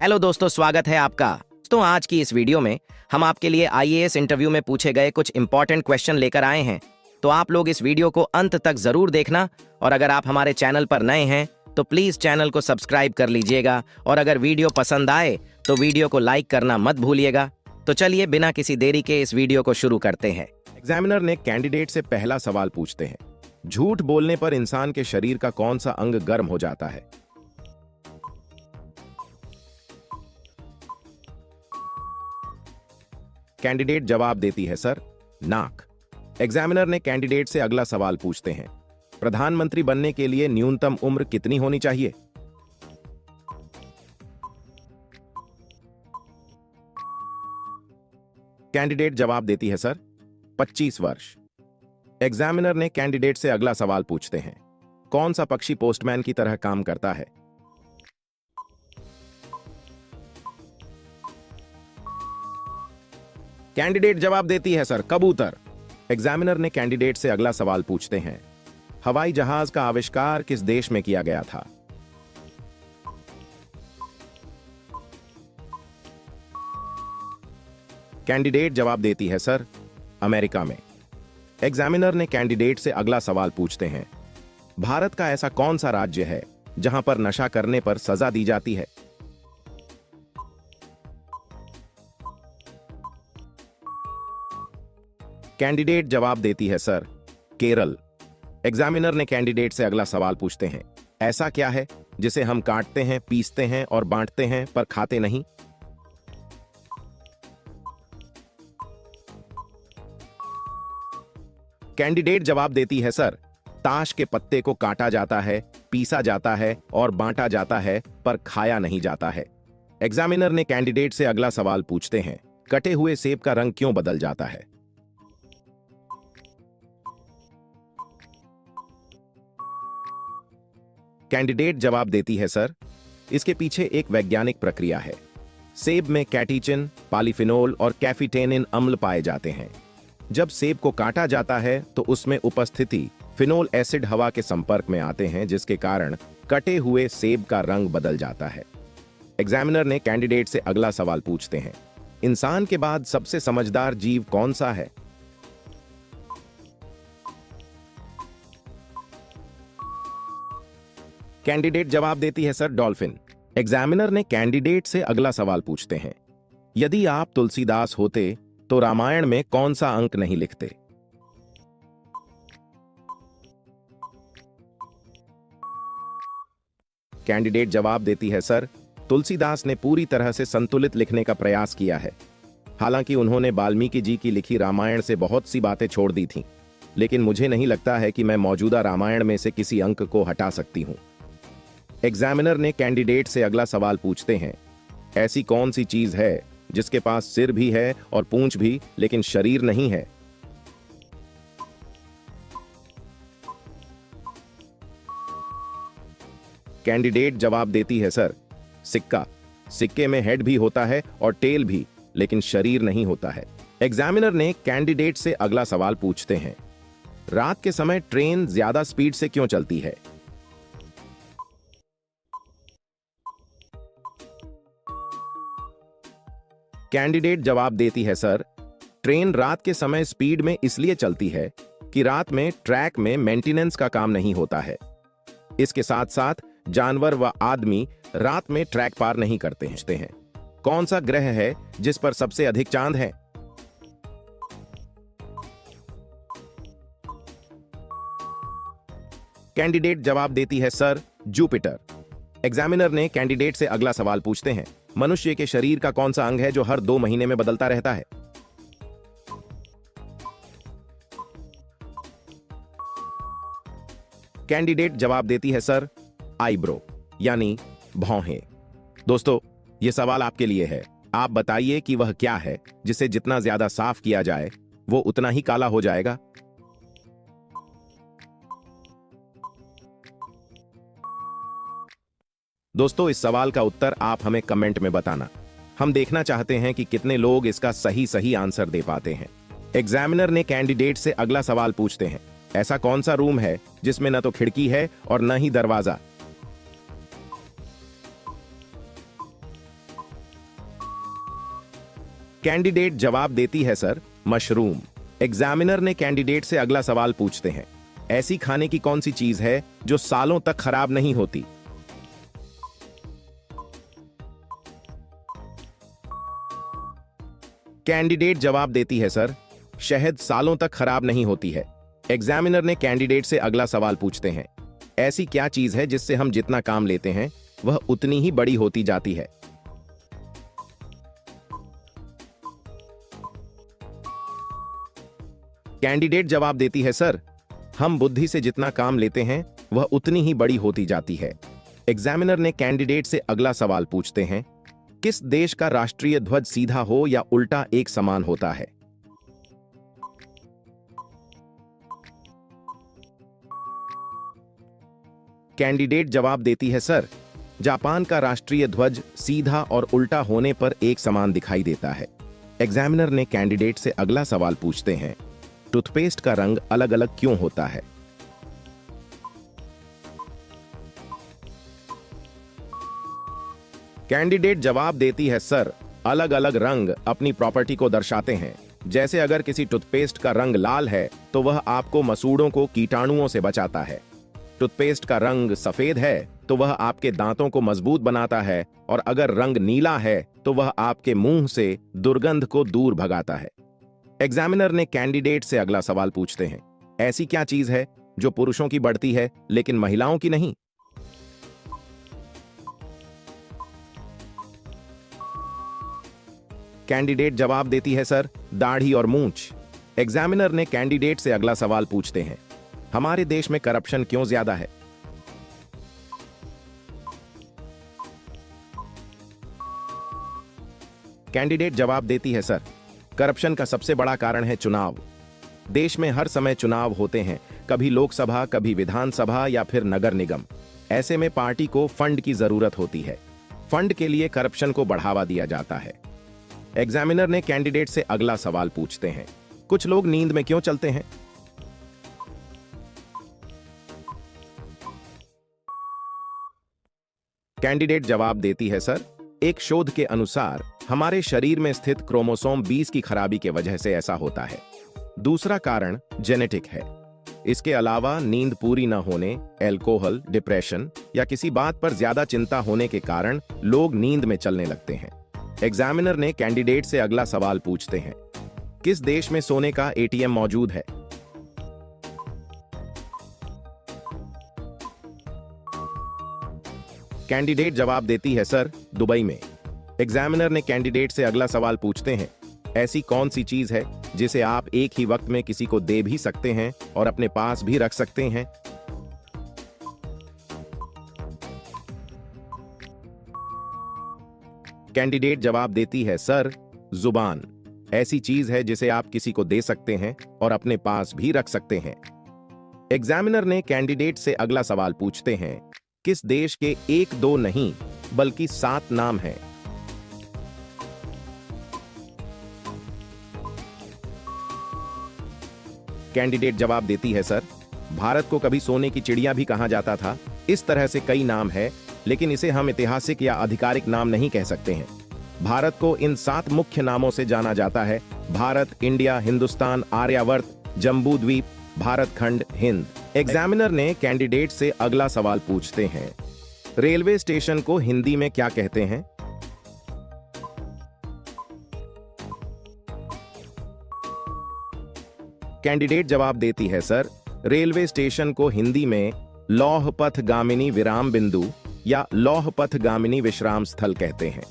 Hello दोस्तों, स्वागत है आपका। दोस्तों, आज की इस वीडियो में हम आपके लिए आईएएस इंटरव्यू में पूछे गए कुछ इंपॉर्टेंट क्वेश्चन लेकर आए हैं। तो आप लोग इस वीडियो को अंत तक जरूर देखना, और अगर आप हमारे चैनल पर नए हैं तो प्लीज चैनल को सब्सक्राइब कर लीजिएगा, और अगर वीडियो पसंद आए तो वीडियो को लाइक करना मत भूलिएगा। तो चलिए बिना किसी देरी के इस वीडियो को शुरू करते हैं। एग्जामिनर ने कैंडिडेट से पहला सवाल पूछते हैं, झूठ बोलने पर इंसान के शरीर का कौन सा अंग गर्म हो जाता है? कैंडिडेट जवाब देती है, सर, नाक। एग्जामिनर ने कैंडिडेट से अगला सवाल पूछते हैं, प्रधानमंत्री बनने के लिए न्यूनतम उम्र कितनी होनी चाहिए? कैंडिडेट जवाब देती है, सर, 25 वर्ष। एग्जामिनर ने कैंडिडेट से अगला सवाल पूछते हैं, कौन सा पक्षी पोस्टमैन की तरह काम करता है? कैंडिडेट जवाब देती है, सर, कबूतर। एग्जामिनर ने कैंडिडेट से अगला सवाल पूछते हैं, हवाई जहाज का आविष्कार किस देश में किया गया था? कैंडिडेट जवाब देती है, सर, अमेरिका में। एग्जामिनर ने कैंडिडेट से अगला सवाल पूछते हैं, भारत का ऐसा कौन सा राज्य है जहां पर नशा करने पर सजा दी जाती है? कैंडिडेट जवाब देती है, सर, केरल। एग्जामिनर ने कैंडिडेट से अगला सवाल पूछते हैं, ऐसा क्या है जिसे हम काटते हैं, पीसते हैं और बांटते हैं पर खाते नहीं? कैंडिडेट जवाब देती है, सर, ताश के पत्ते को काटा जाता है, पीसा जाता है और बांटा जाता है पर खाया नहीं जाता है। एग्जामिनर ने कैंडिडेट से अगला सवाल पूछते हैं, कटे हुए सेब का रंग क्यों बदल जाता है? कैंडिडेट जवाब देती है, सर, इसके पीछे एक वैज्ञानिक प्रक्रिया है। सेब में कैटीचिन, पॉलीफिनोल और कैफीटेनिन अम्ल पाए जाते हैं। जब सेब को काटा जाता है तो उसमें उपस्थिति फिनोल एसिड हवा के संपर्क में आते हैं, जिसके कारण कटे हुए सेब का रंग बदल जाता है। एग्जामिनर ने कैंडिडेट से अगला सवाल पूछते हैं, इंसान के बाद सबसे समझदार जीव कौन सा है? कैंडिडेट जवाब देती है, सर, डॉल्फिन। एग्जामिनर ने कैंडिडेट से अगला सवाल पूछते हैं, यदि आप तुलसीदास होते तो रामायण में कौन सा अंक नहीं लिखते? कैंडिडेट जवाब देती है, सर, तुलसीदास ने पूरी तरह से संतुलित लिखने का प्रयास किया है। हालांकि उन्होंने वाल्मीकि जी की लिखी रामायण से बहुत सी बातें छोड़ दी थीं, लेकिन मुझे नहीं लगता है कि मैं मौजूदा रामायण में से किसी अंक को हटा सकती हूं। एग्जामिनर ने कैंडिडेट से अगला सवाल पूछते हैं, ऐसी कौन सी चीज है जिसके पास सिर भी है और पूंछ भी लेकिन शरीर नहीं है? कैंडिडेट जवाब देती है, सर, सिक्का। सिक्के में हेड भी होता है और टेल भी, लेकिन शरीर नहीं होता है। एग्जामिनर ने कैंडिडेट से अगला सवाल पूछते हैं, रात के समय ट्रेन ज्यादा स्पीड से क्यों चलती है? कैंडिडेट जवाब देती है, सर, ट्रेन रात के समय स्पीड में इसलिए चलती है कि रात में ट्रैक में मेंटेनेंस का काम नहीं होता है। इसके साथ साथ जानवर व आदमी रात में ट्रैक पार नहीं करते हैं। कौन सा ग्रह है जिस पर सबसे अधिक चांद हैं? कैंडिडेट जवाब देती है, सर, जुपिटर। एग्जामिनर ने कैंडिडेट से अगला सवाल पूछते हैं, मनुष्य के शरीर का कौन सा अंग है जो हर 2 महीने में बदलता रहता है? कैंडिडेट जवाब देती है, सर, आईब्रो यानी भौहें। दोस्तों, यह सवाल आपके लिए है। आप बताइए कि वह क्या है जिसे जितना ज्यादा साफ किया जाए वो उतना ही काला हो जाएगा? दोस्तों, इस सवाल का उत्तर आप हमें कमेंट में बताना। हम देखना चाहते हैं कि कितने लोग इसका सही आंसर दे पाते हैं। एग्जामिनर ने कैंडिडेट से अगला सवाल पूछते हैं, ऐसा कौन सा रूम है जिसमें न तो खिड़की है और न ही दरवाजा? कैंडिडेट जवाब देती है सर, मशरूम। एग्जामिनर ने कैंडिडेट से अगला सवाल पूछते हैं, ऐसी खाने की कौन सी चीज है जो सालों तक खराब नहीं होती? कैंडिडेट जवाब देती है सर, शहद सालों तक खराब नहीं होती है। एग्जामिनर ने कैंडिडेट से अगला सवाल पूछते हैं, ऐसी क्या चीज है जिससे हम जितना काम लेते हैं वह उतनी ही बड़ी होती जाती है? कैंडिडेट जवाब देती है सर, हम बुद्धि से जितना काम लेते हैं वह उतनी ही बड़ी होती जाती है। एग्जामिनर ने कैंडिडेट से अगला सवाल पूछते हैं, किस देश का राष्ट्रीय ध्वज सीधा हो या उल्टा एक समान होता है? कैंडिडेट जवाब देती है सर, जापान का राष्ट्रीय ध्वज सीधा और उल्टा होने पर एक समान दिखाई देता है। एग्जामिनर ने कैंडिडेट से अगला सवाल पूछते हैं, टूथपेस्ट का रंग अलग अलग क्यों होता है? कैंडिडेट जवाब देती है सर, अलग अलग रंग अपनी प्रॉपर्टी को दर्शाते हैं। जैसे अगर किसी टूथपेस्ट का रंग लाल है तो वह आपको मसूड़ों को कीटाणुओं से बचाता है। टूथपेस्ट का रंग सफेद है तो वह आपके दांतों को मजबूत बनाता है, और अगर रंग नीला है तो वह आपके मुंह से दुर्गंध को दूर भगाता है। एग्जामिनर ने कैंडिडेट से अगला सवाल पूछते हैं, ऐसी क्या चीज है जो पुरुषों की बढ़ती है लेकिन महिलाओं की नहीं? कैंडिडेट जवाब देती है सर, दाढ़ी और मूंछ। एग्जामिनर ने कैंडिडेट से अगला सवाल पूछते हैं, हमारे देश में करप्शन क्यों ज्यादा है? कैंडिडेट जवाब देती है सर, करप्शन का सबसे बड़ा कारण है चुनाव। देश में हर समय चुनाव होते हैं, कभी लोकसभा, कभी विधानसभा या फिर नगर निगम। ऐसे में पार्टी को फंड की जरूरत होती है। फंड के लिए करप्शन को बढ़ावा दिया जाता है। एग्जामिनर ने कैंडिडेट से अगला सवाल पूछते हैं, कुछ लोग नींद में क्यों चलते हैं? कैंडिडेट जवाब देती है सर, एक शोध के अनुसार हमारे शरीर में स्थित क्रोमोसोम 20 की खराबी के वजह से ऐसा होता है। दूसरा कारण जेनेटिक है। इसके अलावा नींद पूरी न होने, अल्कोहल, डिप्रेशन या किसी बात पर ज्यादा चिंता होने के कारण लोग नींद में चलने लगते हैं। एग्जामिनर ने कैंडिडेट से अगला सवाल पूछते हैं, किस देश में सोने का एटीएम मौजूद है? कैंडिडेट जवाब देती है सर, दुबई में। एग्जामिनर ने कैंडिडेट से अगला सवाल पूछते हैं, ऐसी कौन सी चीज है जिसे आप एक ही वक्त में किसी को दे भी सकते हैं और अपने पास भी रख सकते हैं? कैंडिडेट जवाब देती है सर, जुबान। ऐसी चीज है जिसे आप किसी को दे सकते हैं और अपने पास भी रख सकते हैं। एग्जामिनर ने कैंडिडेट से अगला सवाल पूछते हैं, किस देश के 1-2 नहीं बल्कि 7 नाम हैं? कैंडिडेट जवाब देती है सर, भारत को कभी सोने की चिड़िया भी कहा जाता था। इस तरह से कई नाम है, लेकिन इसे हम ऐतिहासिक या आधिकारिक नाम नहीं कह सकते हैं। भारत को इन 7 मुख्य नामों से जाना जाता है: भारत, इंडिया, हिंदुस्तान, आर्यावर्त, जम्बू द्वीप, भारत खंड, हिंद। एग्जामिनर ने कैंडिडेट से अगला सवाल पूछते हैं, रेलवे स्टेशन को हिंदी में क्या कहते हैं? कैंडिडेट जवाब देती है सर, रेलवे स्टेशन को हिंदी में लौह पथ गामिनी विराम बिंदु या लौह पथ गामिनी विश्राम स्थल कहते हैं।